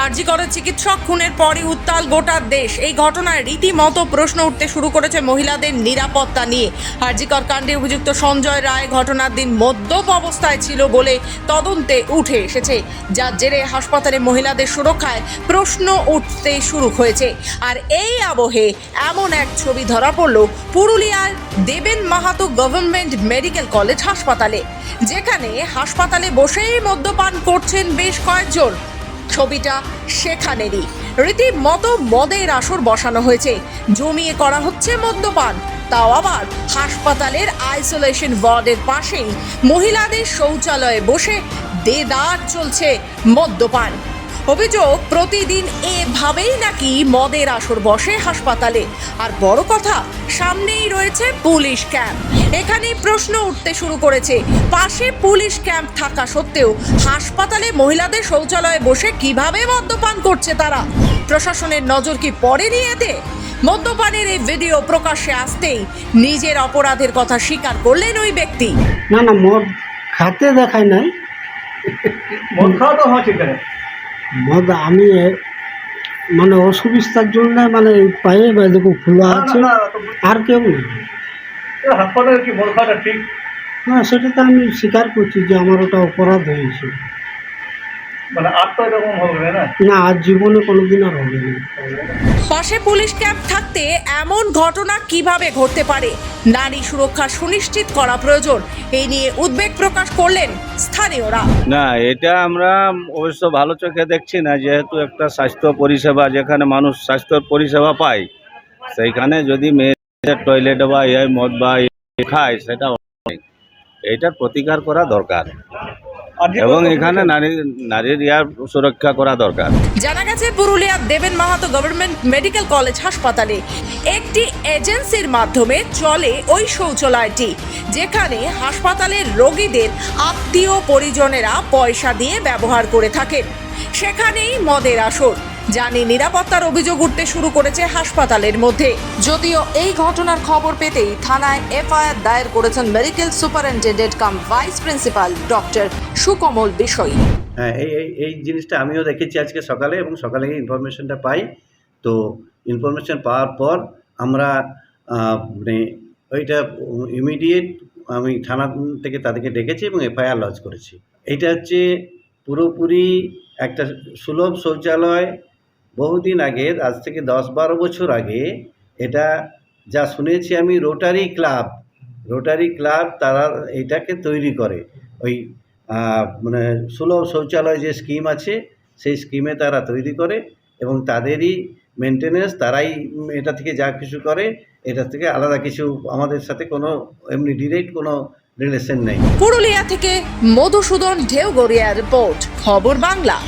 আরজি করের চিকিৎসক খুনের পরই উত্তাল গোটা দেশ। এই ঘটনায় রীতিমতো প্রশ্ন উঠতে শুরু করেছে মহিলাদের নিরাপত্তা নিয়ে। আরজিকর কাণ্ডে অভিযুক্ত সঞ্জয় রায় ঘটনার দিন মদ্যপ অবস্থায় ছিল বলে তদন্তে উঠে এসেছে, যার জেরে হাসপাতালে মহিলাদের সুরক্ষায় প্রশ্ন উঠতে শুরু হয়েছে। আর এই আবহে এমন এক ছবি ধরা পড়ল পুরুলিয়ার দেবেন মাহাতো গভর্নমেন্ট মেডিকেল কলেজ হাসপাতালে, যেখানে হাসপাতালে বসেই মদ্যপান করছেন বেশ কয়েকজন। ছবিটা সেখানেরই, রীতিমতো মদের আসর বসানো হয়েছে, জমিয়ে করা হচ্ছে মদ্যপান, তাও আবার হাসপাতালের আইসোলেশন ওয়ার্ডের পাশেই মহিলাদের শৌচালয়ে বসে দেদার চলছে মদ্যপান। অভিযোগ, প্রতিদিন এভাবেই নাকি মদের আসর বসে হাসপাতালে। আর বড় কথা, সামনেই রয়েছে পুলিশ ক্যাম্প। এখানেই প্রশ্ন উঠতে শুরু করেছে, পাশে পুলিশ ক্যাম্প থাকা সত্ত্বেও হাসপাতালে মহিলাদের শৌচালয়ে বসে কিভাবে মদ্যপান করছে তারা? প্রশাসনের নজর কি পড়েনি এতে? মদ্যপানের এই ভিডিও প্রকাশ্যে আসতেই নিজের অপরাধের কথা স্বীকার করলেন ওই ব্যক্তি। না না, মদ খাতে দেখায় নাই। মদ খাওয়া তো হয় ঠিক আছে। মদ আমি মানে অসুবিধার জন্য মানে এই পায়ে বা দেখো খোলা আছে, আর কেউ নেই। হাসপাতালে কি মদ খাওয়াটা ঠিক? না, সেটা তো আমি স্বীকার করছি যে আমার ওটা অপরাধ হয়েছে। মানে আর তো এরকম হবে না। না, আর জীবনে কোনোদিন আর হবে না। পাশে পুলিশ ক্যাম্প থাকতে এমন ঘটনা কিভাবে ঘটতে পারে? নারী সুরক্ষা সুনিশ্চিত করা প্রয়োজন, এই নিয়ে উদ্বেগ প্রকাশ করলেন স্থানীয়রা। না, এটা আমরা অবশ্য ভালো চোখে দেখছি না, যেহেতু একটা স্বাস্থ্য পরিষেবা, যেখানে মানুষ স্বাস্থ্য পরিষেবা পায়, সেইখানে যদি মেয়েদের টয়লেট বা মদ বা খায়, সেটা এইটার প্রতিকার করা দরকার এবং এখানে নারীর সুরক্ষা করা দরকার। জানা গেছে, পুরুলিয়ার দেবেন মাহাতো গভর্নমেন্ট মেডিকেল কলেজ হাসপাতালে একটি এজেন্সির মাধ্যমে চলে ওই শৌচালয়টি, যেখানে হাসপাতালের রোগীদের আত্মীয় পরিজনেরা পয়সা দিয়ে ব্যবহার করে থাকেন। সেখানেই মদের আসর, জানি নিরাপত্তার অভিযোগ উঠতে শুরু করেছে হাসপাতালের মধ্যে। যদিও এই ঘটনার খবর পেতেই থানায় এফআইআর দায়ের করেছেন মেডিকেল সুপারিনটেন্ডেন্ট কাম vice principal doctor Sukamal Bishoyi. হ্যাঁ, এই জিনিসটা আমিও দেখেছি আজকে সকালে, এবং সকালে ইনফরমেশনটা পাই। তো ইনফরমেশন পাওয়ার পর আমরা মানে ওইটা ইমিডিয়েট আমি থানা থেকে তাদেরকে ডেকেছি এবং এফআইআর লজ করেছি। এইটা হচ্ছে পুরোপুরি একটা সুলভ শৌচালয়। বহুদিন আগে, আজ থেকে 10-12 বছর আগে, এটা যা শুনেছি আমি, রোটারি ক্লাব তারা এটাকে তৈরি করে। ওই মানে সুলভ শৌচালয় যে স্কিম আছে, সেই স্কিমে তারা তৈরি করে এবং তাদেরই মেনটেনেন্স, তারাই এটা থেকে যা কিছু করে, এটা থেকে আলাদা কিছু আমাদের সাথে কোনো এমনি ডিরেক্ট কোনো রিলেশন নেই। পুরুলিয়া থেকে মধুসূদন ঢেউগড়িয়া রিপোর্ট, খবর বাংলা।